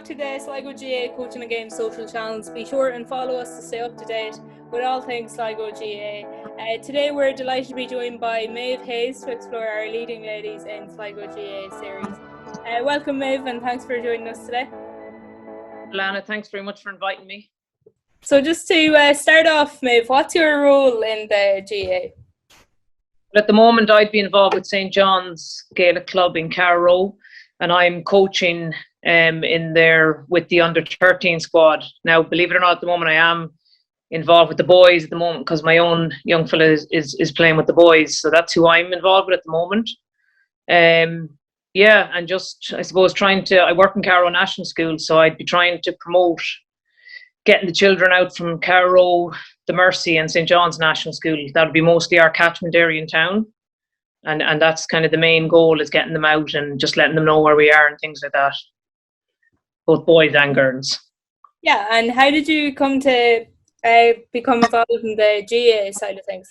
to the Sligo GAA Coaching and Games social channels. Be sure and follow us to stay up to date with all things Sligo GAA. Today we're delighted to be joined by Maeve Hayes to explore our leading ladies in Sligo GAA series. Welcome Maeve, and thanks for joining us today. Lana, thanks very much for inviting me. So just to start off, Maeve, what's your role in the GAA? At the moment I'd be involved with St. John's GAA Club in Carrow, and I'm coaching in there with the under-13 squad. Now, believe it or not, at the moment I am involved with the boys at the moment because my own young fella is playing with the boys. So that's who I'm involved with at the moment. Yeah, and just, I suppose, I work in Carrow National School, so I'd be trying to promote getting the children out from Carrow, the Mercy and St. John's National School. That would be mostly our catchment area in town. And that's kind of the main goal, is getting them out and just letting them know where we are and things like that. Both boys and girls. Yeah, and how did you come to become involved in the GAA side of things?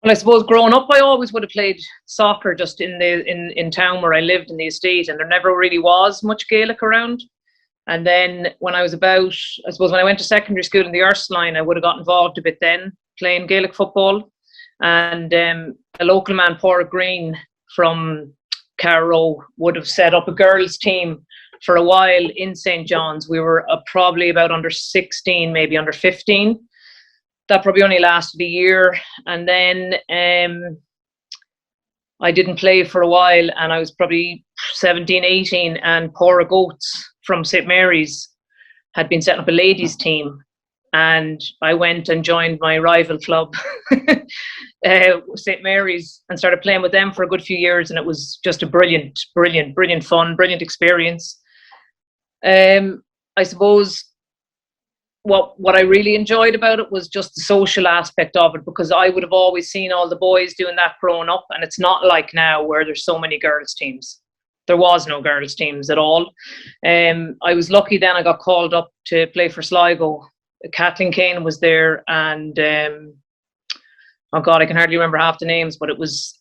Well, I suppose growing up, I always would have played soccer just in town where I lived in the estate, and there never really was much Gaelic around. And then when I was about, I suppose when I went to secondary school in the Ursuline, I would have got involved a bit then, playing Gaelic football. And a local man, Paul Green from Carrow, would have set up a girls' team for a while in St. John's. We were probably about under 16, maybe under 15. That probably only lasted a year. And then I didn't play for a while, and I was probably 17, 18, and Cora Goats from St. Mary's had been setting up a ladies' team. And I went and joined my rival club, St. Mary's, and started playing with them for a good few years. And it was just a brilliant fun, brilliant experience. I suppose what I really enjoyed about it was just the social aspect of it, because I would have always seen all the boys doing that growing up, and it's not like now where there's so many girls teams. There was no girls teams at all. I was lucky then I got called up to play for Sligo. Kathleen Kane was there, and oh God, I can hardly remember half the names, but it was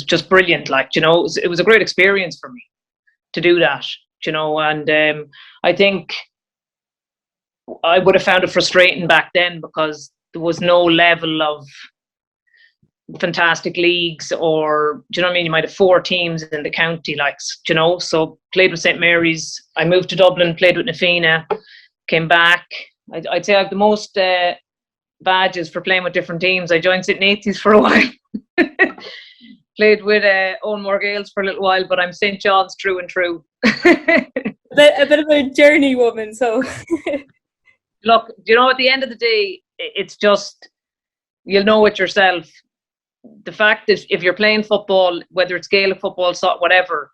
just brilliant. Like, you know, it was a great experience for me to do that, you know. And I think I would have found it frustrating back then because there was no level of fantastic leagues, or, do you know what I mean? You might have 4 teams in the county, like, you know. So played with St. Mary's. I moved to Dublin, played with Nafina, came back. I'd say I have the most badges for playing with different teams. I joined St. Nathan's for a while. Played with Owen Morgales for a little while, but I'm St. John's true and true. a bit of a journey woman, so. Look, you know, at the end of the day, it's just, you'll know it yourself. The fact that if you're playing football, whether it's Gaelic football, soccer, whatever,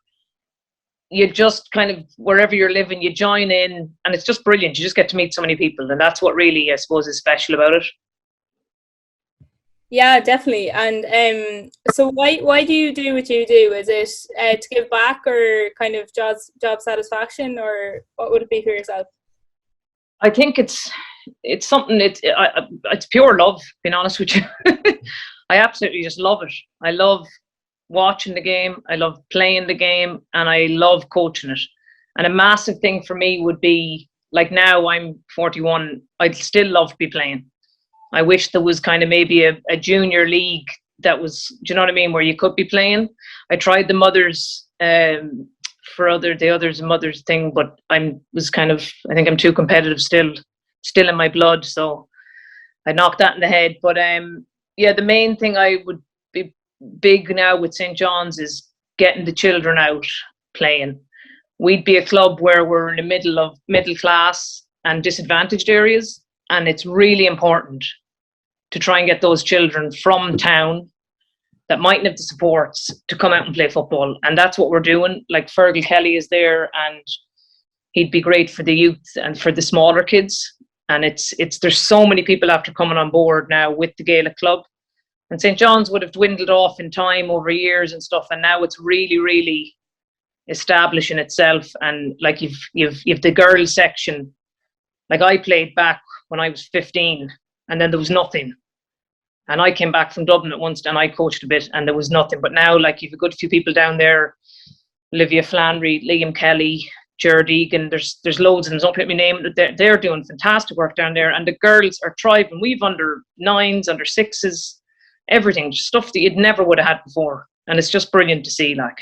you just kind of, wherever you're living, you join in, and it's just brilliant. You just get to meet so many people, and that's what really, I suppose, is special about it. Yeah, definitely. And so why do you do what you do? Is it to give back, or kind of job satisfaction, or what would it be for yourself? I think it's something, it's pure love, being honest with you. I absolutely just love it. I love watching the game, I love playing the game, and I love coaching it. And a massive thing for me would be, like, now I'm 41, I'd still love to be playing. I wish there was kind of maybe a junior league that was, do you know what I mean, where you could be playing. I tried the mothers mothers thing, but I think I'm too competitive still in my blood, so I knocked that in the head. But yeah, the main thing I would be big now with St. John's is getting the children out playing. We'd be a club where we're in the middle of middle class and disadvantaged areas, and it's really important to try and get those children from town that mightn't have the supports to come out and play football. And that's what we're doing. Like, Fergal Kelly is there, and he'd be great for the youth and for the smaller kids. And there's so many people after coming on board now with the Gaelic Club. And St. John's would have dwindled off in time over years and stuff, and now it's really, really establishing itself. And like, you've the girls section. Like, I played back when I was 15, and then there was nothing. And I came back from Dublin at once, and I coached a bit, and there was nothing. But now, like, you've a good few people down there, Olivia Flannery, Liam Kelly, Jared Egan, there's loads of them, don't put my name, they're doing fantastic work down there, and the girls are thriving. We've under 9s, under 6s, everything, stuff that you'd never would have had before, and it's just brilliant to see. Like,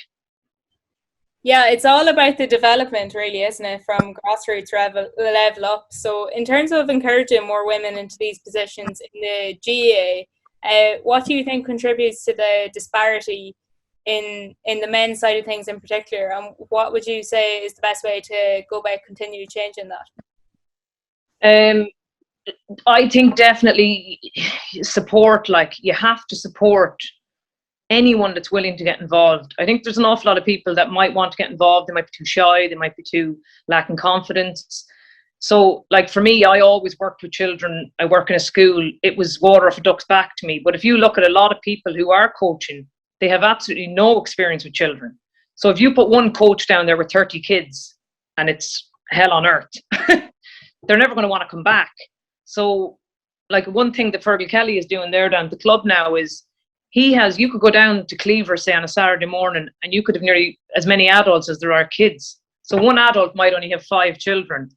yeah, it's all about the development, really, isn't it, from grassroots level up. So in terms of encouraging more women into these positions in the GAA, what do you think contributes to the disparity in the men's side of things in particular, and what would you say is the best way to go about continue changing that? I think definitely support. Like, you have to support anyone that's willing to get involved. I think there's an awful lot of people that might want to get involved. They might be too shy, they might be too lacking confidence. So, like, for me, I always worked with children. I work in a school. It was water off a duck's back to me. But if you look at a lot of people who are coaching, they have absolutely no experience with children. So if you put one coach down there with 30 kids and it's hell on earth, they're never going to want to come back. So, like, one thing that Fergal Kelly is doing there down at the club now is you could go down to Cleaver, say, on a Saturday morning, and you could have nearly as many adults as there are kids. So one adult might only have 5 children,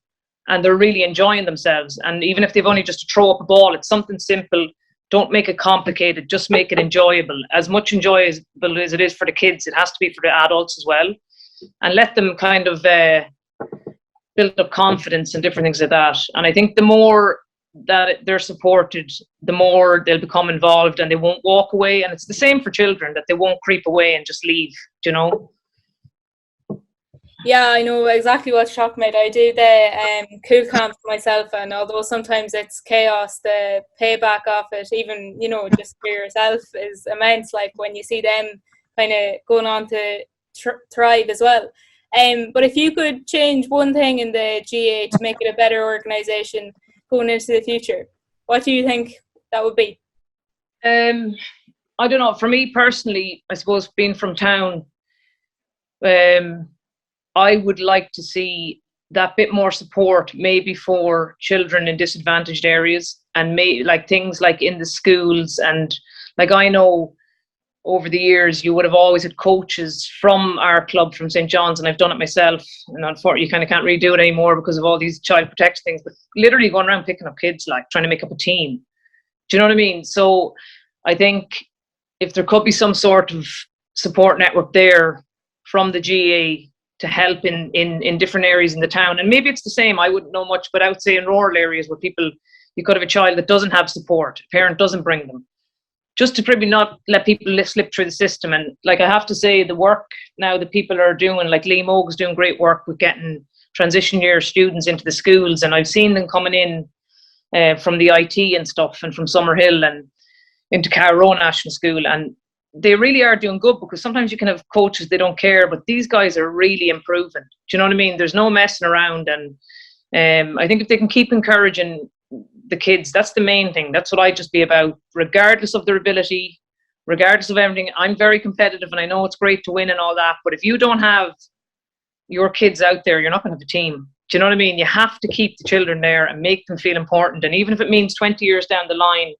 and they're really enjoying themselves. And even if they've only just to throw up a ball, it's something simple. Don't make it complicated, just make it enjoyable. As much enjoyable as it is for the kids, it has to be for the adults as well. And let them kind of build up confidence and different things like that. And I think the more that they're supported, the more they'll become involved, and they won't walk away. And it's the same for children, that they won't creep away and just leave, you know? Yeah, I know exactly what you're talking about. I do the cool camp myself, and although sometimes it's chaos, the payback of it, even, you know, just for yourself, is immense. Like, when you see them kind of going on to thrive as well. But if you could change one thing in the GAA to make it a better organisation going into the future, what do you think that would be? I don't know. For me personally, I suppose, being from town, I would like to see that bit more support, maybe for children in disadvantaged areas, and like things like in the schools. And like, I know over the years you would have always had coaches from our club, from St. John's, and I've done it myself. And unfortunately, you kind of can't really do it anymore because of all these child protection things. But literally going around picking up kids, like trying to make up a team. Do you know what I mean? So I think if there could be some sort of support network there from the GAA to help in different areas in the town. And maybe it's the same, I wouldn't know much, but I would say in rural areas where you could have a child that doesn't have support, a parent doesn't bring them, just to probably not let people slip through the system. And like, I have to say, the work now that people are doing, like Liam Oak's doing great work with getting transition year students into the schools, and I've seen them coming in from the IT and stuff, and from Summerhill and into Carrow National School, and they really are doing good, because sometimes you can have coaches, they don't care, but these guys are really improving. Do you know what I mean? There's no messing around. And I think if they can keep encouraging the kids, that's the main thing. That's what I'd just be about, regardless of their ability, regardless of everything. I'm very competitive, and I know it's great to win and all that, but if you don't have your kids out there, you're not going to have a team. Do you know what I mean? You have to keep the children there and make them feel important. And even if it means 20 years down the line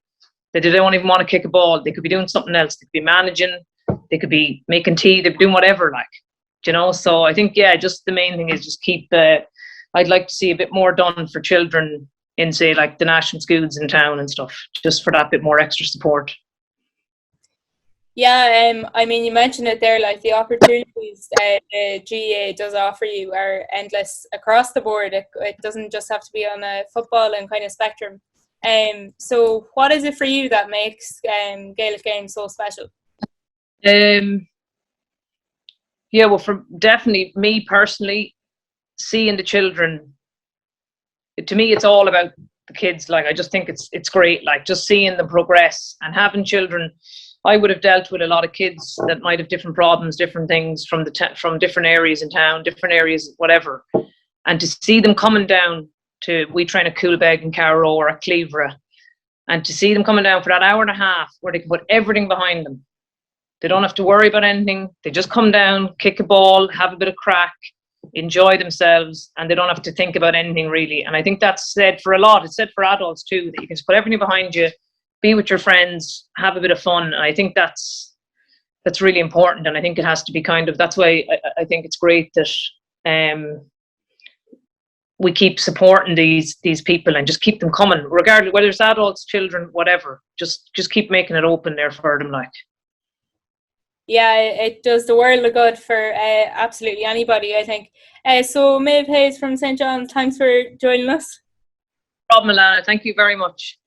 that they don't even want to kick a ball, they could be doing something else. They could be managing, they could be making tea, they could be doing whatever, like, you know. So I think, yeah, just the main thing is just keep I'd like to see a bit more done for children in, say, like the national schools in town and stuff, just for that bit more extra support. Yeah, I mean, you mentioned it there, like the opportunities the GAA does offer you are endless across the board. It doesn't just have to be on a football and kind of spectrum. So what is it for you that makes Gaelic games so special? Yeah, well, for definitely me personally, seeing the children, to me, it's all about the kids. Like, I just think it's great, like, just seeing them progress and having children. I would have dealt with a lot of kids that might have different problems, different things from different areas in town, different areas, whatever. And to see them coming down to, we train at Coolbeg and Carrow or at Cleaver, and to see them coming down for that hour and a half where they can put everything behind them. They don't have to worry about anything. They just come down, kick a ball, have a bit of crack, enjoy themselves, and they don't have to think about anything really. And I think that's said for a lot. It's said for adults too, that you can just put everything behind you, be with your friends, have a bit of fun. And I think that's really important. And I think it has to be kind of, that's why I think it's great that we keep supporting these people and just keep them coming, regardless whether it's adults, children, whatever. Just keep making it open there for them, like. Yeah, it does the world of good for absolutely anybody, I think. So Maeve Hayes from St. John's, thanks for joining us. No problem, Alana. Thank you very much.